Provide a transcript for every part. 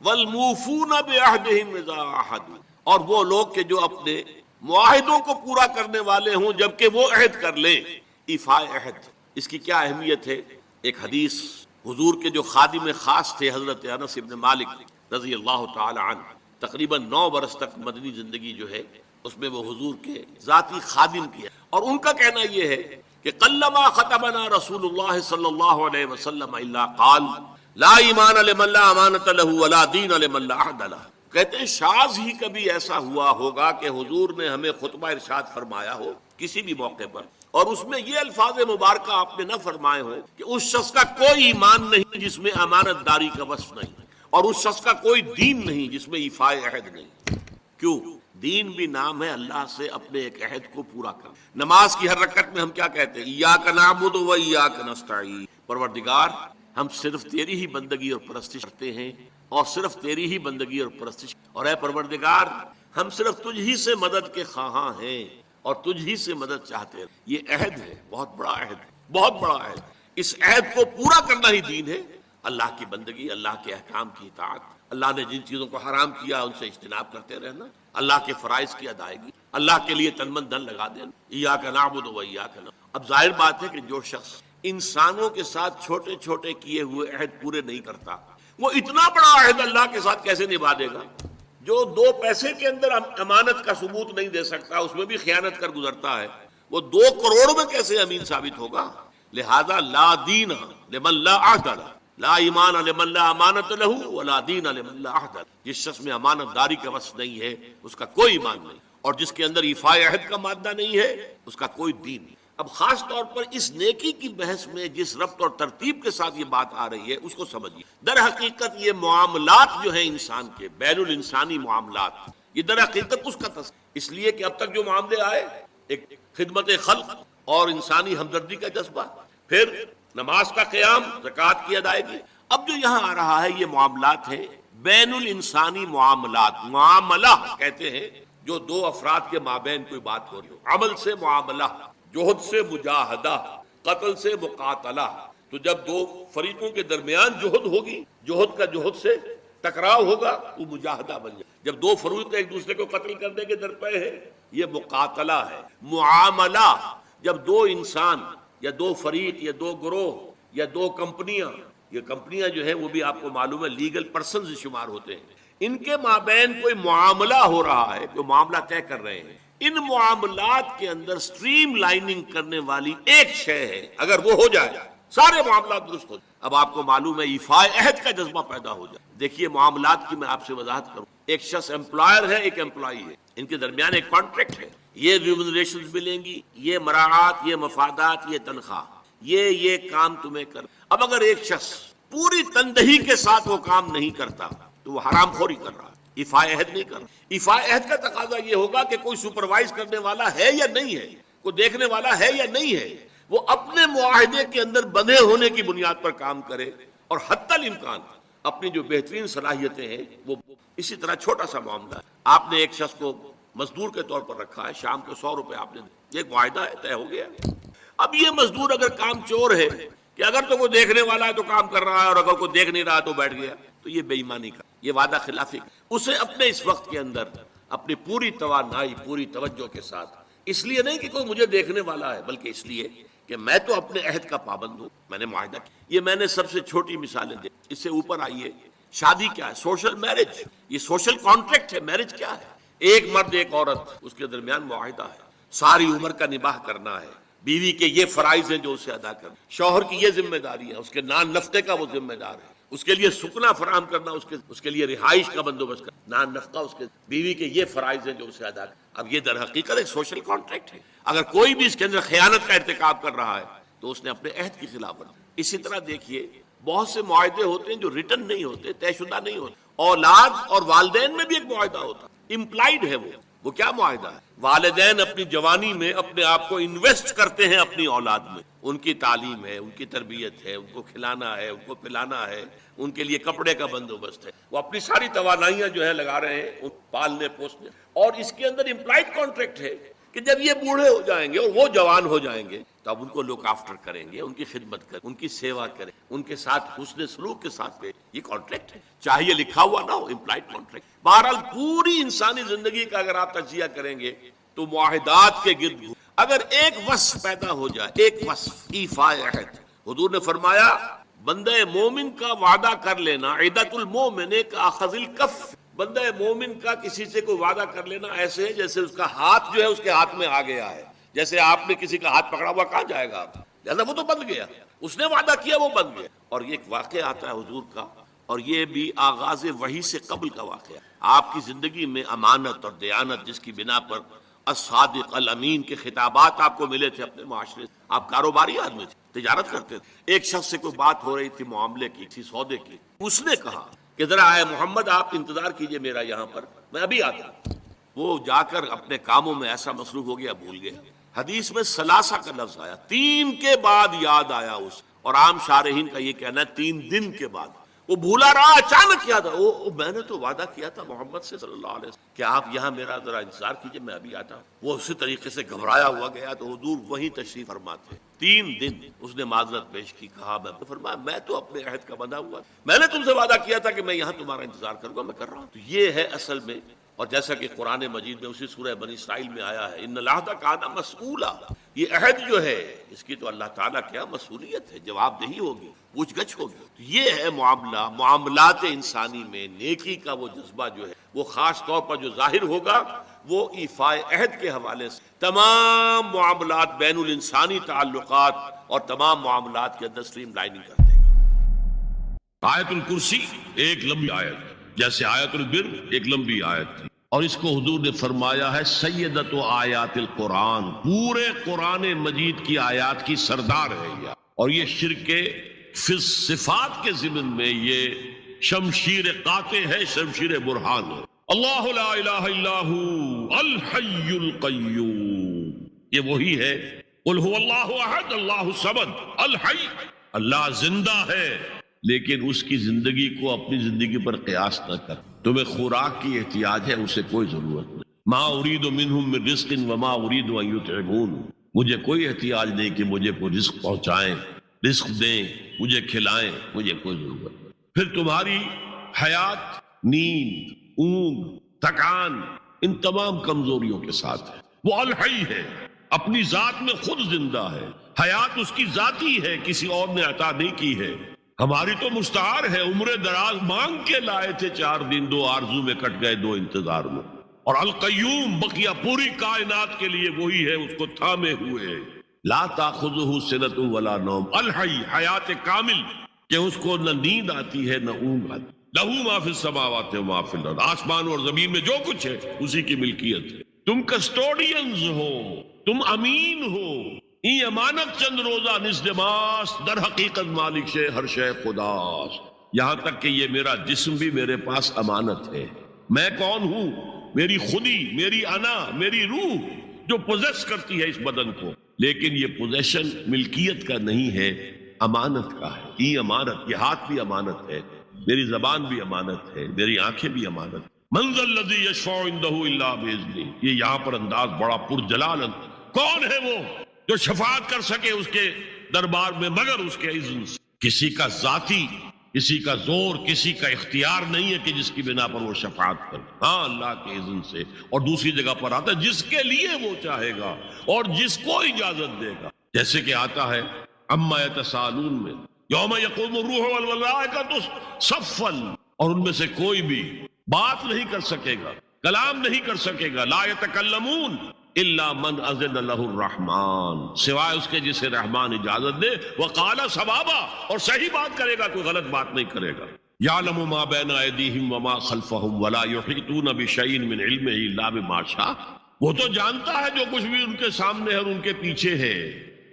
والموفون بعہدہم اذا عاہدوا، اور وہ لوگ کہ جو اپنے معاہدوں کو پورا کرنے والے ہوں جبکہ وہ عہد کر لیں. ایفاء عہد، اس کی کیا اہمیت ہے؟ ایک حدیث، حضور کے جو خادم خاص تھے حضرت انس بن مالک رضی اللہ تعالی عنہ، تقریباً 9 برس تک مدنی زندگی جو ہے اس میں وہ حضور کے ذاتی خادم کیا، اور ان کا کہنا یہ ہے کہ قلما خطبنا رسول اللہ صلی اللہ علیہ وسلم الا قال لا ایمان لمن لا امانۃ له ولا دین لمن لا عہد له. کہتے ہیں شاذ ہی کبھی ایسا ہوا ہوگا کہ حضور نے ہمیں خطبہ ارشاد فرمایا ہو کسی بھی موقع پر، اور اس میں یہ الفاظ مبارکہ آپ نے نہ فرمائے ہو کہ اس شخص کا کوئی ایمان نہیں جس میں امانت داری کا وصف نہیں، اور اس شخص کا کوئی دین نہیں جس میں ایفاء عہد نہیں. کیوں؟ دین بھی نام ہے اللہ سے اپنے ایک عہد کو پورا کرنا. نماز کی ہر رکعت میں ہم کیا کہتے ہیں؟ ایاک نعبد و ایاک نستعین، پروردگار ہم صرف تیری ہی بندگی اور پرستش کرتے ہیں، اور صرف تیری ہی بندگی اور پرستش، اور اے پروردگار ہم صرف تجھ ہی سے مدد کے خواہاں ہیں اور تجھ ہی سے مدد چاہتے ہیں. یہ عہد ہے، بہت بڑا عہد ہے، بہت بڑا عہد. اس عہد کو پورا کرنا ہی دین ہے. اللہ کی بندگی، اللہ کے احکام کی اطاعت، اللہ نے جن چیزوں کو حرام کیا ان سے اجتناب کرتے رہنا، اللہ کے فرائض کی ادائیگی، اللہ کے لیے تن من دھن لگا دینا. ایاک نعبد و ایاک نستعین. اب ظاہر بات ہے کہ جو شخص انسانوں کے ساتھ چھوٹے چھوٹے کیے ہوئے عہد پورے نہیں کرتا، وہ اتنا بڑا عہد اللہ کے ساتھ کیسے نبھا دے گا؟ جو 2 پیسے کے اندر امانت کا ثبوت نہیں دے سکتا، اس میں بھی خیانت کر گزرتا ہے، وہ 2 کروڑ میں کیسے امین ثابت ہوگا؟ لہذا لا دین لمن لا عہد له، لا ایمان لمن لا امانت له ولا دین لمن لا عہد له. جس شخص میں امانت داری کا وصف نہیں ہے اس کا کوئی ایمان نہیں، اور جس کے اندر ایفاء عہد کا مادہ نہیں ہے اس کا کوئی دین نہیں. اب خاص طور پر اس نیکی کی بحث میں جس ربط اور ترتیب کے ساتھ یہ بات آ رہی ہے اس کو سمجھیے. در حقیقت یہ معاملات جو ہیں انسان کے، بین الانسانی معاملات، یہ در حقیقت اس کا اس لیے کہ اب تک جو معاملے آئے، ایک خدمت خلق اور انسانی ہمدردی کا جذبہ، پھر نماز کا قیام، زکوٰۃ کی ادائیگی. اب جو یہاں آ رہا ہے یہ معاملات ہیں بین الانسانی معاملات. معاملہ کہتے ہیں جو 2 افراد کے مابین کوئی بات ہو رہی ہو. عمل سے معاملہ، جوہد سے مجاہدہ، قتل سے مقاتلہ. تو جب 2 فریقوں کے درمیان جوہد ہوگی، جوہد کا جوہد سے ٹکراؤ ہوگا، وہ مجاہدہ بن جائے. جب 2 فریق ایک دوسرے کو قتل کرنے کے درپے ہیں، یہ مقاتلہ ہے. معاملہ جب 2 انسان یا 2 فریق یا 2 گروہ یا 2 کمپنیاں، یہ کمپنیاں جو ہیں وہ بھی آپ کو معلوم ہے لیگل پرسنز شمار ہوتے ہیں، ان کے مابین کوئی معاملہ ہو رہا ہے، کوئی معاملہ طے کر رہے ہیں. ان معاملات کے اندر سٹریم لائننگ کرنے والی ایک شے ہے، اگر وہ ہو جائے سارے معاملات درست ہو جائے. اب آپ کو معلوم ہے ایفاء عہد کا جذبہ پیدا ہو جائے. دیکھیے معاملات کی میں آپ سے وضاحت کروں. ایک شخص امپلائر ہے، ایک امپلائی ہے، ان کے درمیان ایک کانٹریکٹ ہے. یہ ریمونریشنز ملیں گی، یہ مراعات، یہ مفادات، یہ تنخواہ، یہ کام تمہیں کر. اب اگر ایک شخص پوری تندہی کے ساتھ وہ کام نہیں کرتا تو وہ حرام خوری کر رہا ہے، ایفاء عہد نہیں کر رہا. ایفاء عہد کا تقاضا یہ ہوگا کہ کوئی سپروائز کرنے والا ہے یا نہیں ہے، کوئی دیکھنے والا ہے یا نہیں ہے، وہ اپنے معاہدے کے اندر بندھے ہونے کی بنیاد پر کام کرے، اور حتی الامکان اپنی جو بہترین صلاحیتیں ہیں وہ. اسی طرح چھوٹا سا معاملہ ہے، آپ نے ایک شخص کو مزدور کے طور پر رکھا ہے، شام کو 100 روپے آپ نے دے، ایک معاہدہ ہے، طے ہو گیا. اب یہ مزدور اگر کام چور ہے کہ اگر تو کوئی دیکھنے والا ہے تو کام کر رہا ہے، اور اگر کوئی دیکھ نہیں رہا تو بیٹھ گیا، تو یہ بے ایمانی کا، یہ وعدہ خلافی کا. اسے اپنے اس وقت کے اندر اپنی پوری توانائی، پوری توجہ کے ساتھ، اس لیے نہیں کہ کوئی مجھے دیکھنے والا ہے، بلکہ اس لیے کہ میں تو اپنے عہد کا پابند ہوں، میں نے معاہدہ کیا. یہ میں نے سب سے چھوٹی مثالیں دی. اس سے اوپر آئیے، شادی کیا ہے؟ Social marriage. یہ سوشل کانٹریکٹ ہے. میرج کیا ہے؟ ایک مرد ایک عورت، اس کے درمیان معاہدہ ہے، ساری عمر کا نباہ کرنا ہے. بیوی کے یہ فرائض ہیں جو اسے ادا کرنا، شوہر کی یہ ذمہ داری ہے، اس کے نان نفقے کا وہ ذمہ دار ہے، اس کے لیے سکنا فراہم کرنا، اس کے لیے رہائش کا بندوبست کرنا، نان نفقہ اس کے. بیوی کے یہ فرائض ہیں جو اسے ادا کرنا. اب یہ در حقیقت ایک سوشل کانٹریکٹ ہے. اگر کوئی بھی اس کے اندر خیانت کا ارتکاب کر رہا ہے تو اس نے اپنے عہد کی خلاف ورزی. اسی طرح دیکھیے بہت سے معاہدے ہوتے ہیں جو ریٹن نہیں ہوتے، طے شدہ نہیں ہوتے. اولاد اور والدین میں بھی ایک معاہدہ ہوتا ہے، امپلائڈ ہے. وہ کیا معاہدہ ہے؟ والدین اپنی جوانی میں اپنے آپ کو انویسٹ کرتے ہیں اپنی اولاد میں. ان کی تعلیم ہے، ان کی تربیت ہے، ان کو کھلانا ہے، ان کو پلانا ہے، ان کے لیے کپڑے کا بندوبست ہے. وہ اپنی ساری توانائیاں جو ہے لگا رہے ہیں ان پالنے پوسنے. اور اس کے اندر امپلائڈ کانٹریکٹ ہے کہ جب یہ بوڑھے ہو جائیں گے اور وہ جوان ہو جائیں گے تو اب ان کو لک آفٹر کریں گے، ان کی خدمت کریں، ان کی سیوا کریں، ان کے ساتھ حسن سلوک کے ساتھ پہ. یہ کانٹریکٹ ہے، چاہے یہ لکھا ہوا نہ ہو، امپلائڈ کانٹریکٹ. بہرحال پوری انسانی زندگی کا اگر آپ تجزیہ کریں گے تو معاہدات کے گرد اگر ایک وصف پیدا ہو جائے، ایک وصف ایفاء عہد. حضور نے فرمایا بندہ مومن کا وعدہ کر لینا، عدت المومن کا اخذ الکف، بندہ مومن کا کسی سے کوئی وعدہ کر لینا ایسے ہے جیسے اس کا ہاتھ جو ہے اس کے ہاتھ میں آ گیا ہے. جیسے آپ نے کسی کا ہاتھ پکڑا ہوا، کہاں جائے گا آپ؟ لہذا وہ تو بند گیا، اس نے وعدہ کیا وہ بند گیا. اور یہ ایک واقعہ آتا ہے حضور کا، اور یہ بھی آغاز وحی سے قبل کا واقعہ. آپ کی زندگی میں امانت اور دیانت جس کی بنا پر الصادق الامین کے خطابات آپ کو ملے تھے اپنے معاشرے سے. آپ کاروباری آدمی تھے، تجارت کرتے تھے. ایک شخص سے کوئی بات ہو رہی تھی معاملے کی، کسی سودے کی. اس نے کہا کہ ذرا آئے محمد آپ انتظار کیجئے میرا یہاں پر، میں ابھی آتا ہوں. وہ جا کر اپنے کاموں میں ایسا مصروف ہو گیا، بھول گیا. حدیث میں ثلاثہ کا لفظ آیا، 3 کے بعد یاد آیا اس. اور عام شارحین کا یہ کہنا ہے 3 دن کے بعد. وہ بھولا رہا، اچانک یاد آیا، میں نے تو وعدہ کیا تھا محمد سے صلی اللہ علیہ وسلم کہ آپ یہاں میرا ذرا انتظار کیجئے، میں ابھی آتا ہوں. وہ اسی طریقے سے گھبرایا ہوا گیا تو حضور وہیں تشریف فرماتے. 3 دن اس نے معذرت پیش کی، کہا میں فرمایا میں تو اپنے عہد کا بندہ ہوا، میں نے تم سے وعدہ کیا تھا کہ میں یہاں تمہارا انتظار کروں گا، میں کر رہا ہوں. تو یہ ہے اصل میں. اور جیسا کہ قرآن مجید میں اسی سورہ بنی اسرائیل میں آیا ہے، ان العہد کان مسئولا، یہ عہد جو ہے اس کی تو اللہ تعالیٰ کیا مسئولیت ہے، جواب دہی ہوگی، پوچھ گچھ ہوگی. تو یہ ہے معاملہ، معاملات انسانی میں نیکی کا وہ جذبہ جو ہے وہ خاص طور پر جو ظاہر ہوگا وہ ایفاء عہد کے حوالے سے تمام معاملات، بین الانسانی تعلقات اور تمام معاملات کے اندر اسٹریم لائننگ کر دے گا. آیت الکرسی ایک لمبی آیت، جیسے آیت البر ایک لمبی آیت تھی، اور اس کو حضور نے فرمایا ہے سیدت و آیات القرآن، پورے قرآن مجید کی آیات کی سردار ہے یہ. اور یہ شرک فی صفات کے ضمن میں یہ شمشیر قاطع ہے، شمشیر برہان ہے. اللہ لا الہ الا ہو الحی القیوم، یہ وہی ہے. قل هو اللہ احد اللہ الصمد الحی، اللہ زندہ ہے لیکن اس کی زندگی کو اپنی زندگی پر قیاس نہ کر. تمہیں خوراک کی احتیاج ہے، اسے کوئی ضرورت نہیں. ما ارید منہم من رزق وما ارید ان یطعمون، مجھے کوئی احتیاج نہیں کہ مجھے کوئی رزق پہنچائیں، رزق دیں، مجھے کھلائیں، مجھے کوئی ضرورت نہیں. پھر تمہاری حیات نیند، اونگ، تھکان ان تمام کمزوریوں کے ساتھ ہے. وہ الحی ہے، اپنی ذات میں خود زندہ ہے، حیات اس کی ذاتی ہے، کسی اور نے عطا نہیں کی ہے. ہماری تو مستعار ہے، عمر دراز مانگ کے لائے تھے، 4 دن 2 آرزو میں کٹ گئے، 2 انتظار میں. اور القیوم بقیہ پوری کائنات کے لیے وہی ہے، اس کو تھامے ہوئے. لا تاخذہ سنۃ ولا نوم، الحی حیات کامل کہ اس کو نہ نیند آتی ہے نہ اونگ آتی. لہ ما فی السماوات و ما فی الارض، آسمان اور زمین میں جو کچھ ہے اسی کی ملکیت ہے. تم کسٹوڈینز ہو، تم امین ہو. ای امانت چند روزہ نزد ماست، در حقیقت مالک شے ہر شے خداست. یہاں تک کہ یہ میرا جسم بھی میرے پاس امانت ہے. میں کون ہوں؟ میری خودی، میری انا، میری روح جو پوزیس کرتی ہے اس بدن کو، لیکن یہ پوزیشن ملکیت کا نہیں ہے، امانت کا ہے. ای امانت، یہ ہاتھ بھی امانت ہے، میری زبان بھی امانت ہے، میری آنکھیں بھی امانت. من ذا الذی یشفع عندہ الا باذنہ، یہ یہاں پر انداز بڑا پرجلال. کون ہے وہ جو شفاعت کر سکے اس کے دربار میں مگر اس کے اذن سے؟ کسی کا ذاتی، کسی کا زور، کسی کا اختیار نہیں ہے کہ جس کی بنا پر وہ شفاعت کرے. ہاں اللہ کے اذن سے. اور دوسری جگہ پر آتا ہے جس کے لیے وہ چاہے گا اور جس کو اجازت دے گا. جیسے کہ آتا ہے اما یتساءلون میں، یوم یقوم الروح والملائکۃ صفا، اور ان میں سے کوئی بھی بات نہیں کر سکے گا، کلام نہیں کر سکے گا. لا یتکلمون الا من اذن له الرحمن، سوائے اس کے جسے رحمان اجازت دے. وقال صوابا، اور صحیح بات کرے گا، کوئی غلط بات نہیں کرے گا. یعلم ما بین ایدیہم وما خلفہم ولا یحیطون بشیء من علمہ الا بما شاء، وہ تو جانتا ہے جو کچھ بھی ان کے سامنے ہے اور ان کے پیچھے ہے،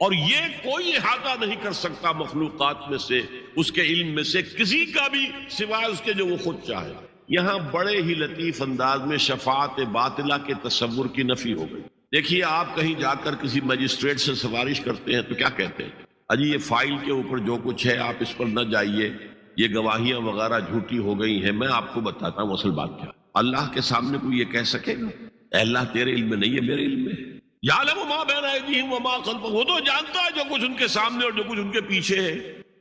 اور یہ کوئی احاطہ نہیں کر سکتا مخلوقات میں سے، اس کے علم میں سے کسی کا بھی، سوائے اس کے جو وہ خود چاہے. یہاں بڑے ہی لطیف انداز میں شفاعت باطلہ کے تصور کی نفی ہو گئی. دیکھیے آپ کہیں جا کر کسی مجسٹریٹ سے سفارش کرتے ہیں تو کیا کہتے ہیں؟ اجی یہ فائل کے اوپر جو کچھ ہے آپ اس پر نہ جائیے، یہ گواہیاں وغیرہ جھوٹی ہو گئی ہیں، میں آپ کو بتاتا ہوں اصل بات کیا. اللہ کے سامنے کوئی یہ کہہ سکے گا اے اللہ تیرے علم میں نہیں ہے، میرے علم میں ہے؟ یعلم ما بین ایدیہم وما خلفہم، وہ تو جانتا ہے جو کچھ ان کے سامنے اور جو کچھ ان کے پیچھے ہے.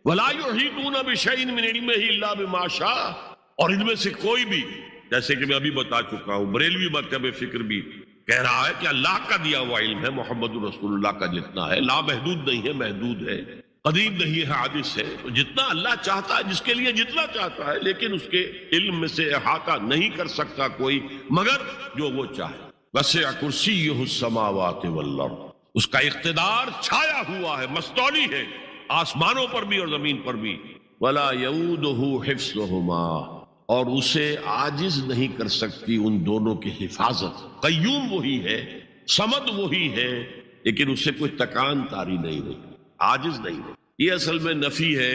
ولا یحیطون بشیء من علمہ الا بما شاء، اور ان میں سے کوئی بھی، جیسے کہ میں ابھی بتا چکا ہوں، بریلوی مکتب فکر بھی کہہ رہا ہے کہ اللہ کا دیا ہوا علم ہے، محمد رسول اللہ کا جتنا ہے، لا محدود نہیں ہے، محدود ہے، قدیم نہیں ہے، حادث ہے. تو جتنا اللہ چاہتا ہے، جس کے لیے جتنا چاہتا ہے، لیکن اس کے علم میں سے احاطہ نہیں کر سکتا کوئی مگر جو وہ چاہے. وسع کرسیہ السماوات والارض، اس کا اقتدار چھایا ہوا ہے، مستولی ہے، آسمانوں پر بھی اور زمین پر بھی. ولا یعودہ حفظہما، اور اسے عاجز نہیں کر سکتی ان دونوں کی حفاظت. قیوم وہی ہے، صمد وہی ہے، لیکن اسے کوئی تکان تاری نہیں ہوئی، عاجز نہیں ہے. یہ اصل میں نفی ہے.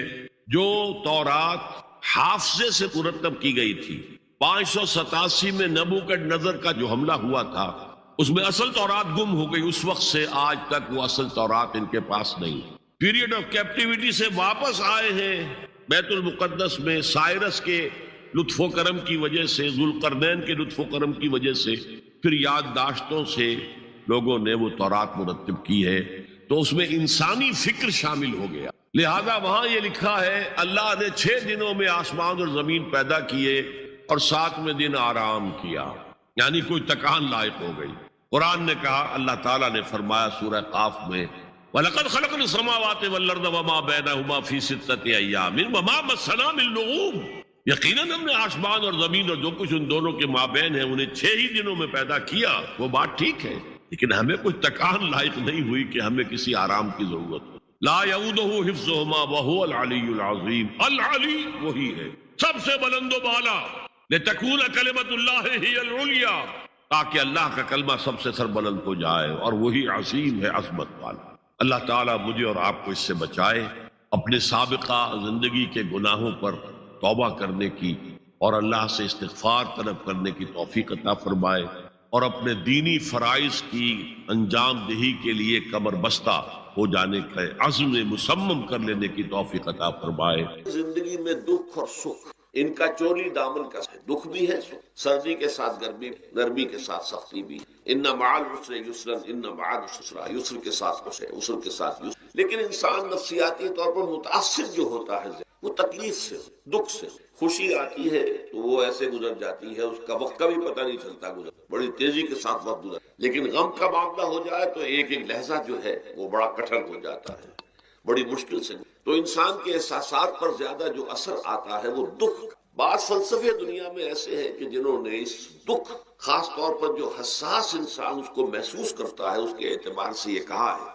جو تورات حافظے سے مرتب کی گئی تھی، 587 میں نبوکڈ نظر کا جو حملہ ہوا تھا، اس میں اصل تورات گم ہو گئی. اس وقت سے آج تک وہ اصل تورات ان کے پاس نہیں. پیریڈ آف کیپٹیوٹی سے واپس آئے ہیں بیت المقدس میں، سائرس کے لطف و کرم کی وجہ سے، ذوالقرنین کے لطف و کرم کی وجہ سے، پھر یادداشتوں سے لوگوں نے وہ تورات مرتب کی ہے. تو اس میں انسانی فکر شامل ہو گیا. لہذا وہاں یہ لکھا ہے اللہ نے 6 دنوں میں آسمان اور زمین پیدا کیے اور 7ویں دن آرام کیا، یعنی کوئی تکان لائق ہو گئی. قرآن نے کہا، اللہ تعالیٰ نے فرمایا سورہ قاف میں، وَلَقَدْ خَلَقْنَا السَّمَاوَاتِ وَالْأَرْضَ وَمَا بَيْنَهُمَا فِي 6 أَيَّامٍ وَمَا مَسَّنَا مِن لُغُوبٍ. یقیناً ہم نے آسمان اور زمین اور جو کچھ ان دونوں کے مابین ہے انہیں 6 ہی دنوں میں پیدا کیا. وہ بات ٹھیک ہے، لیکن ہمیں کوئی تکان لائق نہیں ہوئی کہ ہمیں کسی آرام کی ضرورت ہو. لا یعودہ حفظہما وہو العلی العظیم. العلی وہی ہے سب سے بلند و بالا، لتکون کلمۃ اللہ ہی العلیٰ، تاکہ اللہ کا کلمہ سب سے سربلند ہو جائے، اور وہی عظیم ہے، عظمت والا. اللہ تعالیٰ مجھے اور آپ کو اس سے بچائے، اپنے سابقہ زندگی کے گناہوں پر توبہ کرنے کی اور اللہ سے استغفار طلب کرنے کی توفیق عطا فرمائے، اور اپنے دینی فرائض کی انجام دہی کے لیے کمر بستہ ہو جانے کا عزم مصمم کر لینے کی توفیق عطا فرمائے. زندگی میں دکھ اور سکھ ان کا چولی دامن کا ہے. دکھ بھی ہے، سردی کے ساتھ گرمی، نرمی کے ساتھ سختی بھی. ان مع العسر یسرا ان مع العسر یسرا، یسر کے ساتھ عسر، عسر کے ساتھ یسر. لیکن انسان نفسیاتی طور پر متاثر جو ہوتا ہے وہ تکلیف سے، دکھ سے. خوشی آتی ہے تو وہ ایسے گزر جاتی ہے، اس کا وقت کا بھی پتہ نہیں چلتا، گزر بڑی تیزی کے ساتھ وقت گزر. لیکن غم کا معاملہ ہو جائے تو ایک ایک لحظہ جو ہے وہ بڑا کٹھن ہو جاتا ہے، بڑی مشکل سے. تو انسان کے احساسات پر زیادہ جو اثر آتا ہے وہ دکھ. بعض فلسفے دنیا میں ایسے ہیں کہ جنہوں نے اس دکھ، خاص طور پر جو حساس انسان اس کو محسوس کرتا ہے، اس کے اعتبار سے یہ کہا ہے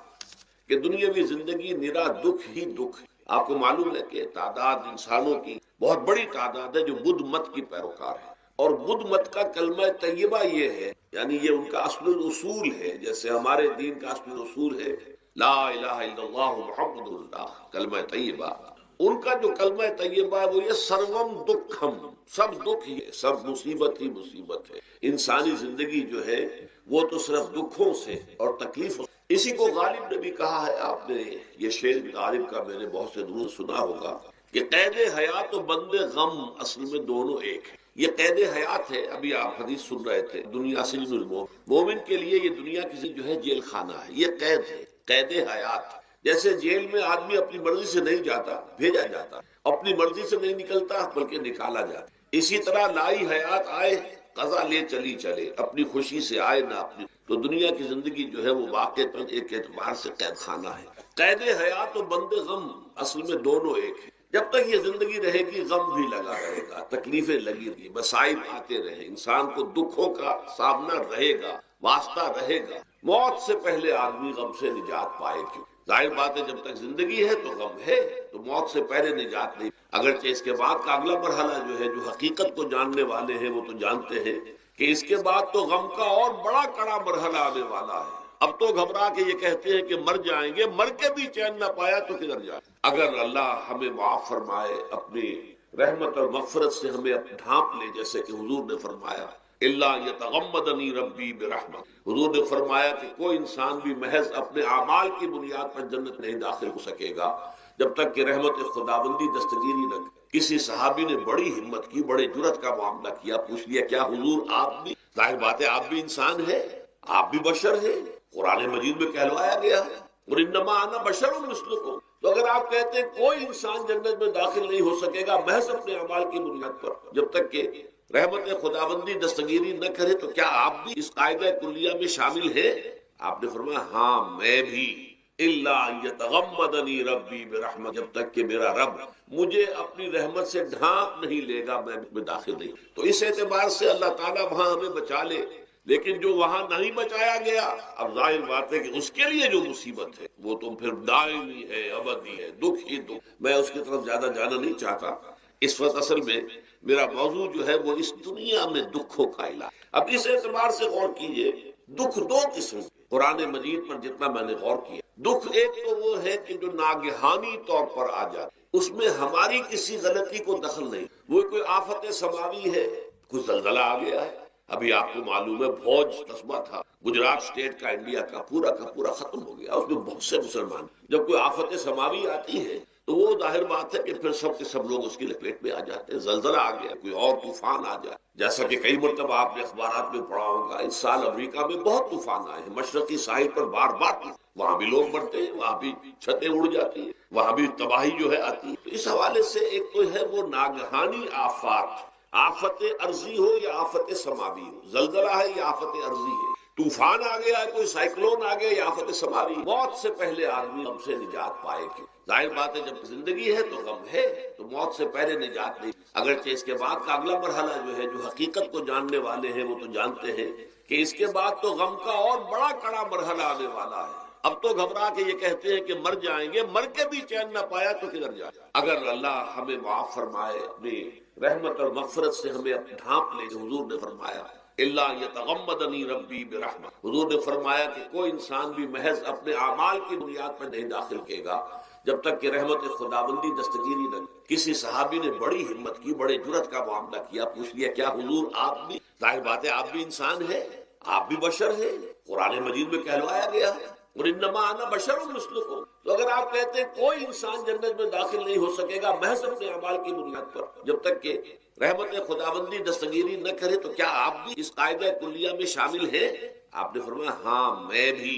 کہ دنیاوی زندگی نرا دکھ ہی دکھ ہے. آپ کو معلوم ہے کہ تعداد انسانوں کی بہت بڑی تعداد ہے جو بدھ مت کی پیروکار ہے، اور بدھ مت کا کلمہ طیبہ یہ ہے، یعنی یہ ان کا اصل الاصول ہے. جیسے ہمارے دین کا اصل الاصول ہے لا الہ الا اللہ محمد اللہ، کلمہ طیبہ. ان کا جو کلمہ طیبہ ہے وہ یہ سروم دکھم، سب دکھ ہی ہے، سب مصیبت ہی مصیبت ہے. انسانی زندگی جو ہے وہ تو صرف دکھوں سے اور تکلیفوں. اسی کو غالب نے بھی کہا ہے، آپ نے یہ شعر غالب کا میں نے بہت سے دور سنا ہوگا کہ قید حیات و بند غم اصل میں دونوں ایک ہے. یہ قید حیات ہے. ابھی آپ حدیث سن رہے تھے، دنیا سجن المومن، مومن کے لیے یہ دنیا کسی جو ہے جیل خانہ ہے. یہ قید ہے، قید حیات. جیسے جیل میں آدمی اپنی مرضی سے نہیں جاتا، بھیجا جاتا، اپنی مرضی سے نہیں نکلتا بلکہ نکالا جاتا. اسی طرح لائی حیات آئے، قضا لے چلی چلے، اپنی خوشی سے آئے نہ اپنی. تو دنیا کی زندگی جو ہے وہ واقعتاً ایک اعتبار سے قید خانہ ہے. قید حیات و بند غم اصل میں دونوں ایک ہے. جب تک یہ زندگی رہے گی غم بھی لگا رہے گا، تکلیفیں لگی رہی، مصائب آتے رہے، انسان کو دکھوں کا سامنا رہے گا، واسطہ رہے گا. موت سے پہلے آدمی غم سے نجات پائے. کیوں؟ ظاہر بات ہے جب تک زندگی ہے تو غم ہے، تو موت سے پہلے نجات نہیں. اگرچہ اس کے بعد کا اگلا مرحلہ جو ہے، جو حقیقت کو جاننے والے ہیں وہ تو جانتے ہیں کہ اس کے بعد تو غم کا اور بڑا کڑا مرحلہ آنے والا ہے. اب تو گھبرا کے یہ کہتے ہیں کہ مر جائیں گے، مر کے بھی چین نہ پایا تو کدھر جائے. اگر اللہ ہمیں معاف فرمائے، اپنی رحمت اور مغفرت سے ہمیں ڈھانپ لے، جیسے کہ حضور نے فرمایا اللہ یتغمدنی ربی برحمت. حضور نے فرمایا کہ کوئی انسان بھی محض اپنے اعمال کی بنیاد پر جنت نہیں داخل ہو سکے گا جب تک کہ رحمت خداوندی دستگیری نہ. کسی صحابی نے بڑی ہمت کی، بڑے جرأت کا معاملہ کیا، پوچھ لیا کیا حضور آپ بھی؟ ظاہر بات ہے آپ بھی انسان ہیں، آپ بھی بشر ہیں، قرآن مجید میں کہلوایا گیا ہے، اور انما انا بشر مثلکم۔ تو اگر آپ کہتے ہیں کوئی انسان جنت میں داخل نہیں ہو سکے گا محض اپنے اعمال کی بنیاد پر جب تک کہ رحمت خداوندی دستگیری نہ کرے، تو کیا آپ بھی اس قاعدہ کلیہ میں شامل ہیں؟ آپ نے فرمایا ہاں میں بھی، الا ان یتغمدنی ربی برحمت، جب تک کہ میرا رب مجھے اپنی رحمت سے ڈھانپ نہیں لے گا میں داخل نہیں۔ تو اس اعتبار سے اللہ تعالیٰ وہاں ہمیں بچا لے، لیکن جو وہاں نہیں بچایا گیا، اب ظاہر بات ہے کہ اس کے لیے جو مصیبت ہے وہ تو پھر دائمی ہے، ابدی ہے، دکھ ہی دکھ۔ میں اس کی طرف زیادہ جانا نہیں چاہتا اس وقت، اصل میں میرا موضوع جو ہے وہ اس دنیا میں دکھوں کا علاج۔ اب اس اعتبار سے غور کیجئے، دکھ دو قسم قرآن مجید پر جتنا میں نے غور کیا، دکھ ایک تو وہ ہے کہ جو ناگہانی طور پر آ جاتا، اس میں ہماری کسی غلطی کو دخل نہیں، وہ کوئی آفت سماوی ہے، کوئی زلزلہ آ گیا ہے۔ ابھی آپ کو معلوم ہے بھوج قصبہ تھا گجرات اسٹیٹ کا، انڈیا کا پورا ختم ہو گیا، اس میں بہت سے مسلمان۔ جب کوئی آفت سماوی آتی ہے تو وہ ظاہر بات ہے کہ پھر سب کے سب لوگ اس کی لپیٹ میں آ جاتے ہیں۔ زلزلہ آ گیا، کوئی اور طوفان آ جائے، جیسا کہ کئی مرتبہ آپ نے اخبارات میں پڑھا ہوگا، اس سال امریکہ میں بہت طوفان آئے ہیں، مشرقی ساحل پر بار بار، وہاں بھی لوگ مرتے ہیں، وہاں بھی چھتیں اڑ جاتی ہیں، وہاں بھی تباہی جو ہے آتی ہے۔ تو اس حوالے سے ایک تو ہے وہ ناگہانی آفات، آفت ارضی ہو یا آفت سماوی ہو، زلزلہ ہے یا آفت ارضی ہے، طوفان آ گیا ہے، کوئی سائیکلون آ گیا یا آفت سماوی، موت سے پہلے آدمی غم سے نجات پائے گی۔ ظاہر بات ہے جب زندگی ہے تو غم ہے، تو موت سے پہلے نجات نہیں۔ اگرچہ اس کے بعد کا اگلا مرحلہ جو ہے، جو حقیقت کو جاننے والے ہیں وہ تو جانتے ہیں کہ اس کے بعد تو غم کا اور بڑا کڑا مرحلہ آنے والا ہے۔ اب تو گھبرا کے یہ کہتے ہیں کہ مر جائیں گے، مر کے بھی چین نہ پایا تو کدھر جائے۔ اگر اللہ ہمیں معاف فرمائے، اپنی رحمت اور مغفرت سے ہمیں ڈھانپ لے، حضور نے فرمایا الا یتغمدنی ربی برحمت، حضور نے فرمایا کہ کوئی انسان بھی محض اپنے اعمال کی بنیاد پر نہیں داخل کیے گا جب تک کہ رحمت خداوندی دستگیری نہ۔ کسی صحابی نے بڑی ہمت کی، بڑے جرأت کا معاملہ کیا، پوچھ لیا کیا حضور آپ بھی، ظاہر بات ہے آپ بھی انسان ہیں، آپ بھی بشر ہیں، قرآن مجید میں کہلوایا گیا ہے، اور انما انا بشر مثلکم۔ تو اگر آپ کہتے ہیں کوئی انسان جنت میں داخل نہیں ہو سکے گا محض اپنے اعمال کی بنیاد پر جب تک کہ رحمت خداوندی دستگیری نہ کرے، تو کیا آپ بھی اس قاعدہ کلیہ میں شامل ہیں؟ آپ نے فرمایا ہاں میں بھی،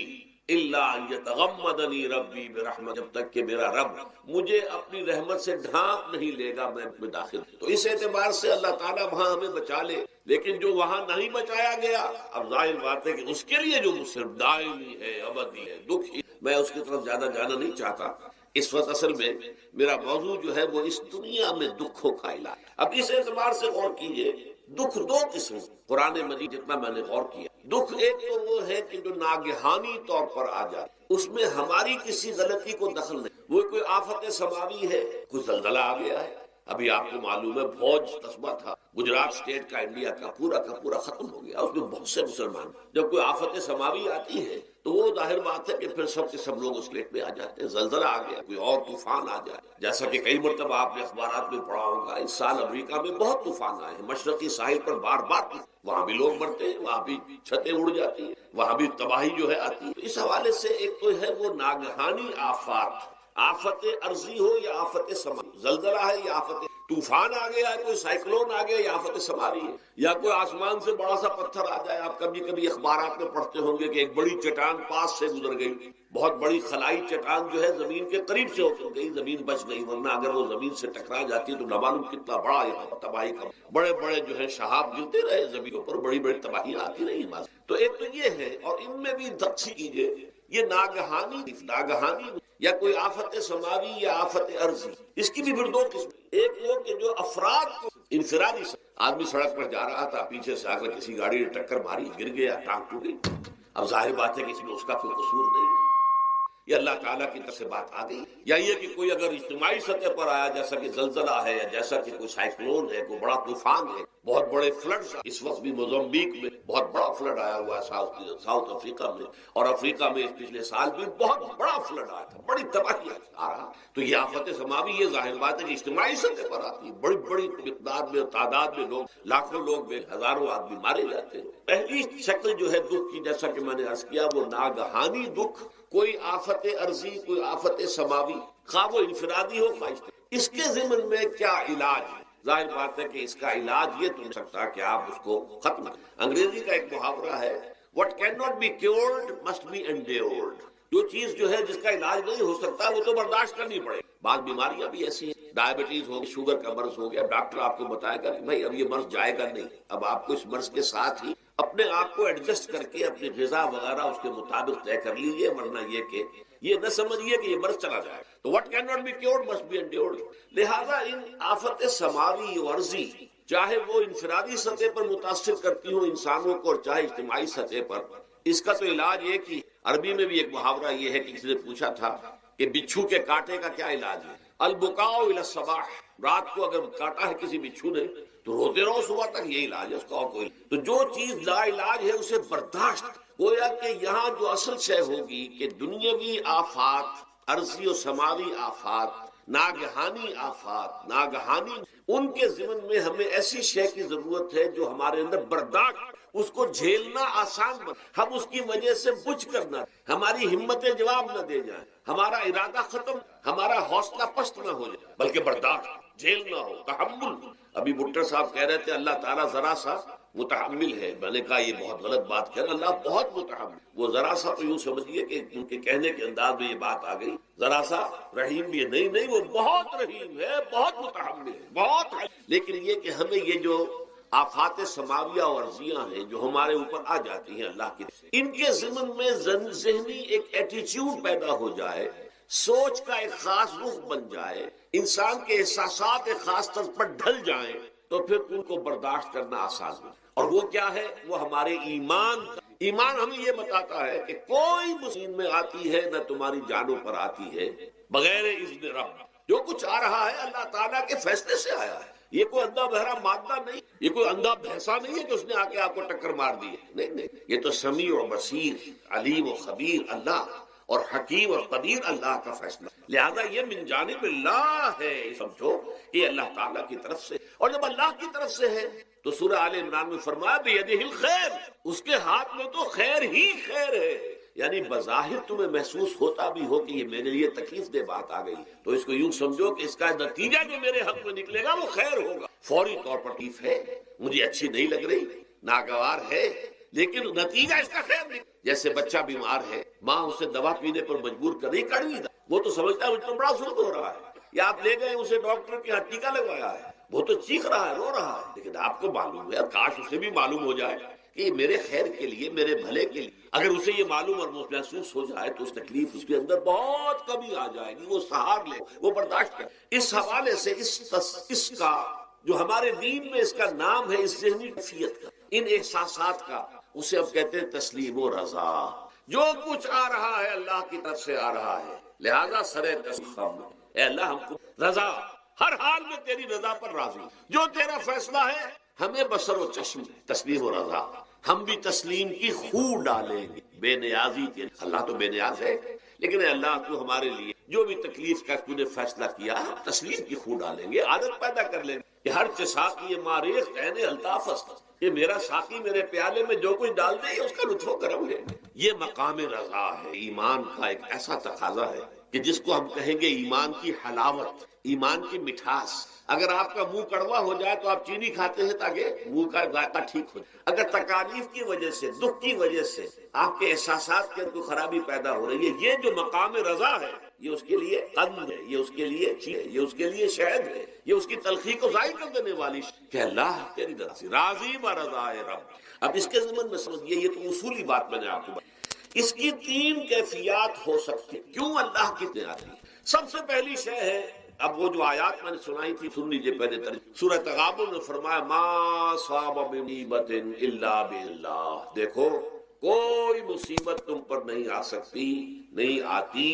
الا ان یتغمدنی ربی برحمت، جب تک کہ میرا رب مجھے اپنی رحمت سے ڈھانپ نہیں لے گا میں داخل۔ تو اس اعتبار سے اللہ تعالیٰ وہاں ہمیں بچا لے، لیکن جو وہاں نہیں بچایا گیا، اب ظاہر بات ہے کہ اس کے لیے جو مصیبت دائمی ہے، ابدی ہے، دکھ ہی۔ میں اس کی طرف زیادہ جانا نہیں چاہتا اس وقت، اصل میں میرا موضوع جو ہے وہ اس دنیا میں دکھوں کا علاج۔ اب اس اعتبار سے غور کیجئے، دکھ دو قسم قرآن مجید جتنا میں نے غور کیا، دکھ ایک تو وہ ہے کہ جو ناگہانی طور پر آ جائے، اس میں ہماری کسی غلطی کو دخل نہیں، وہ کوئی آفت سماوی ہے، کوئی زلزلہ آ گیا ہے۔ ابھی آپ کو معلوم ہے بھوج قصبہ تھا گجرات اسٹیٹ کا، انڈیا کا پورا ختم ہو گیا، اس میں بہت سے مسلمان۔ جب کوئی آفت سماوی آتی ہے تو وہ ظاہر بات ہے کہ پھر سب کے سب لوگ اس پلیٹ میں آ جاتے ہیں۔ زلزلہ آ گیا، کوئی اور طوفان آ جائے، جیسا کہ کئی مرتبہ آپ نے اخبارات میں پڑھا ہوگا، اس سال امریکہ میں بہت طوفان آئے ہیں، مشرقی ساحل پر بار بار، وہاں بھی لوگ مرتے ہیں، وہاں بھی چھتیں اڑ جاتی ہیں، وہاں بھی تباہی جو ہے آتی ہے۔ اس حوالے سے ایک تو ہے وہ ناگہانی آفات، آفت ارضی ہو یا آفت سماوی، زلزلہ ہے یا آفت طوفان آ گیا ہے، کوئی سائیکلون آ گیا یا آفت سماوی ہے، یا کوئی آسمان سے بڑا سا پتھر آ جائے۔ آپ کبھی کبھی اخبارات میں پڑھتے ہوں گے کہ ایک بڑی چٹان پاس سے گزر گئی، بہت بڑی خلائی چٹان جو ہے زمین کے قریب سے ہو گئی، زمین بچ گئی، ورنہ اگر وہ زمین سے ٹکرا جاتی تو نہ معلوم کتنا بڑا یہاں تباہی کا، بڑے بڑے جو ہے شہاب گرتے رہے زمین پر، بڑی بڑی تباہیاں آتی رہی۔ تو ایک تو یہ ہے، اور ان میں بھی تقسیم کیجیے، یہ ناگہانی یا کوئی آفت سماوی یا آفت ارضی، اس کی بھی پھر دو قسم، ایک وہ کہ جو افراد کو انفرادی، آدمی سڑک پر جا رہا تھا، پیچھے سے آ کر کسی گاڑی نے ٹکر ماری، گر گیا، ٹانگ ٹوٹ گئی، اب ظاہر بات ہے کہ اس میں اس کا کوئی قصور نہیں ہے، یہ اللہ تعالیٰ کی طرف سے بات آ گئی۔ یا یہ کہ کوئی اگر اجتماعی سطح پر آیا، جیسا کہ زلزلہ ہے، یا جیسا کہ کوئی سائیکلون ہے، کوئی بڑا طوفان ہے، بہت بڑے فلڈز، اس وقت بھی موزمبیق میں بہت بڑا فلڈ آیا ہوا ہے، ساؤتھ افریقہ میں، اور افریقہ میں پچھلے سال بھی بہت بڑا فلڈ آیا تھا، بڑی تباہی آ رہا۔ تو یہ آفت سماوی، یہ ظاہر بات ہے کہ اجتماعی سطح پر آتی ہے، بڑی بڑی مقدار میں، تعداد میں لوگ، لاکھوں لوگ، ہزاروں آدمی مارے جاتے ہیں۔ پہلی شکل جو ہے دکھ کی، جیسا کہ میں نے عرض کیا، وہ ناگہانی دکھ، کوئی آفت ارضی، کوئی آفت سماوی، خواہ وہ انفرادی ہو خواہ اجتماعی۔ اس کے ضمن میں کیا علاج ہے؟ ظاہر بات ہے کہ اس کا علاج یہ تو نہیں سکتا کہ آپ اس کو ختم کریں۔ انگریزی کا ایک محاورہ ہے، What cannot be cured must be endured. جو چیز جو ہے جس کا علاج نہیں ہو سکتا وہ تو برداشت کرنی پڑے. بعض بیماریاں بھی ایسی ہیں، ڈائبٹیز ہو گیا، شوگر کا مرض ہو گیا، ڈاکٹر آپ کو بتائے گا کہ بھائی اب یہ مرض جائے گا نہیں، اب آپ کو اس مرض کے ساتھ ہی اپنے آپ کو ایڈجسٹ کر کے اپنی غذا وغیرہ اس کے مطابق طے کر لیجیے، ورنہ یہ کہ یہ نہ سمجھیے کہ یہ مرض چلا جائے. تو what cannot be cured must be endured. لہذا ان آفت سماوی و ارضی چاہے وہ انفرادی سطح پر متاثر کرتی ہوں انسانوں کو اور چاہے اجتماعی سطح پر، اس کا تو علاج ایک ہی. عربی میں بھی ایک محاورہ یہ ہے کہ کسی نے پوچھا تھا کہ بچھو کے کاٹے کا کیا علاج ہے؟ البکاء الی الصباح، رات کو اگر کاٹا ہے کسی بچھو نے تو روتے رہو صبح تک، یہ علاج ہے اس کا اور کوئی. تو جو چیز لا علاج ہے اسے برداشت. گویا کہ یہاں جو اصل شے ہوگی کہ دنیاوی آفات، عرضی و سماوی آفات، ناگہانی آفات، ناگہانی، ان کے ضمن میں ہمیں ایسی شے کی ضرورت ہے جو ہمارے اندر برداشت، اس کو جھیلنا آسان بن، ہم اس کی وجہ سے بجھ کرنا، ہماری ہمتیں جواب نہ دے جائیں، ہمارا ارادہ ختم، ہمارا حوصلہ پست نہ ہو جائے، بلکہ برداشت، جھیلنا ہو، تحمل. ابھی بھٹر صاحب کہہ رہے تھے اللہ تعالیٰ ذرا سا متحمل ہے. میں نے کہا یہ بہت غلط بات کہہ رہے، اللہ بہت متحمل. وہ ذرا سا تو یوں سمجھیے کہ ان کے کہنے کے انداز میں یہ بات آ گئی، ذرا سا رحیم بھی ہے. نہیں وہ بہت رحیم ہے، بہت متحمل ہے، بہت ہے. لیکن یہ کہ ہمیں یہ جو آفات سماویہ اور ارضیاں ہیں جو ہمارے اوپر آ جاتی ہیں اللہ کی، ان کے ضمن میں ذہنی ایک ایٹیچیوڈ پیدا ہو جائے، سوچ کا ایک خاص رخ بن جائے، انسان کے احساسات ایک خاص طرز پر ڈھل جائیں، تو پھر ان کو برداشت کرنا آسان ہے. اور وہ کیا ہے؟ وہ ہمارے ایمان ہمیں یہ بتاتا ہے کہ کوئی مصیبت میں آتی ہے نہ تمہاری جانوں پر آتی ہے بغیر اذن رب. جو کچھ آ رہا ہے اللہ تعالیٰ کے فیصلے سے آیا ہے. یہ کوئی اندھا بہرا مادہ نہیں، یہ کوئی اندھا بھینسا نہیں ہے کہ اس نے آ کے آپ کو ٹکر مار دی ہے. نہیں، یہ تو سمیع و بصیر، علیم و خبیر اللہ اور حکیم اور قدیر اللہ کا فیصلہ. لہذا یہ من جانب اللہ ہے، سمجھو کہ اللہ تعالیٰ کی طرف سے. اور جب اللہ کی طرف سے ہے تو سورہ آل عمران میں فرمایا بیدہ الخیر، اس کے ہاتھ میں تو خیر ہی خیر ہے. یعنی بظاہر تمہیں محسوس ہوتا بھی ہو کہ یہ میرے لیے تکلیف دہ بات آ گئی، تو اس کو یوں سمجھو کہ اس کا نتیجہ جو میرے حق میں نکلے گا وہ خیر ہوگا. فوری طور پر تکلیف ہے، مجھے اچھی نہیں لگ رہی، ناگوار ہے، لیکن نتیجہ اس کا خیر نہیں. جیسے بچہ بیمار ہے، ماں اسے دوا پینے پر مجبور کر رہی، کڑوی دوا، وہ تو سمجھتا ہے مجھ پر بڑا ظلم ہو رہا ہے. یا آپ لے گئے اسے ڈاکٹر کے ہاں ٹیکا لگوایا ہے، وہ تو چیخ رہا ہے، رو رہا ہے، لیکن آپ کو معلوم ہے، کاش اسے بھی معلوم ہو جائے کہ یہ میرے خیر کے لیے، میرے بھلے کے لیے. اگر اسے یہ معلوم اور محسوس ہو جائے تو اس تکلیف اس کے اندر بہت کمی آ جائے گی، وہ سہار لے، وہ برداشت کر. اس حوالے سے اس کا جو ہمارے دین میں اس کا نام ہے، اس ذہنی کیفیت کا، ان احساسات کا، اسے اب کہتے ہیں تسلیم و رضا. جو کچھ آ رہا ہے اللہ کی طرف سے آ رہا ہے، لہذا سرے تسلیم، اے اللہ ہم کو رضا، ہر حال میں تیری رضا پر راضی، جو تیرا فیصلہ ہے ہمیں بصر و چشم تسلیم و رضا. ہم بھی تسلیم کی خو ڈالیں گے، بے نیازی کے. اللہ تو بے نیاز ہے، لیکن اے اللہ تو ہمارے لیے جو بھی تکلیف کا تو نے فیصلہ کیا، ہم تسلیم کی خو ڈالیں گے، عادت پیدا کر لیں گے کہ ہر ساقی ماریخ عین الطافس، یہ میرا ساقی میرے پیالے میں جو کچھ ڈال دے اس کا لطف و کرم ہے. یہ مقام رضا ہے، ایمان کا ایک ایسا تقاضا ہے کہ جس کو ہم کہیں گے ایمان کی حلاوت، ایمان کی مٹھاس. اگر آپ کا منہ کڑوا ہو جائے تو آپ چینی کھاتے ہیں تاکہ منہ کا ذائقہ ٹھیک ہو جائے. اگر تکالیف کی وجہ سے، دکھ کی وجہ سے آپ کے احساسات کے کوئی خرابی پیدا ہو رہی ہے، یہ جو مقام رضا ہے یہ اس کے لیے قند ہے، یہ اس کے لیے چیز ہے، یہ اس کے لیے شہد ہے، یہ اس کی تلخی کو ظاہر کر دینے والی کہ اللہ تیری طرف سے راضی و رضا رب. اب اس کے ضمن میں سمجھیے، یہ تو اصولی بات میں نے آپ کو بتائی. اس کی 3 کیفیات ہو سکتی. کیوں اللہ کی آتی ہے؟ سب سے پہلی شے ہے، اب وہ جو آیات میں نے سنائی تھی سن لیجیے پہلے ترجمہ. سورہ تغابن میں فرمایا ما صاب مصیبت الا باللہ. دیکھو کوئی مصیبت تم پر نہیں آ سکتی، نہیں آتی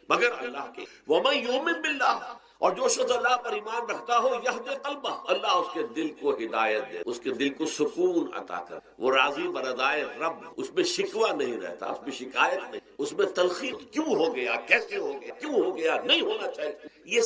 مگر اللہ کے. ومن یؤمن باللہ، اور جو شخص اللہ پر ایمان رکھتا ہو، یہد قلبہ، اللہ اس کے دل کو ہدایت دے، اس کے دل کو سکون عطا کر. وہ راضی برضائے رب، اس میں شکوہ نہیں رہتا، اس میں شکایت نہیں، اس میں تلخی. کیوں ہو گیا، کیسے ہو گیا، کیوں ہو گیا، نہیں ہونا چاہیے، یہ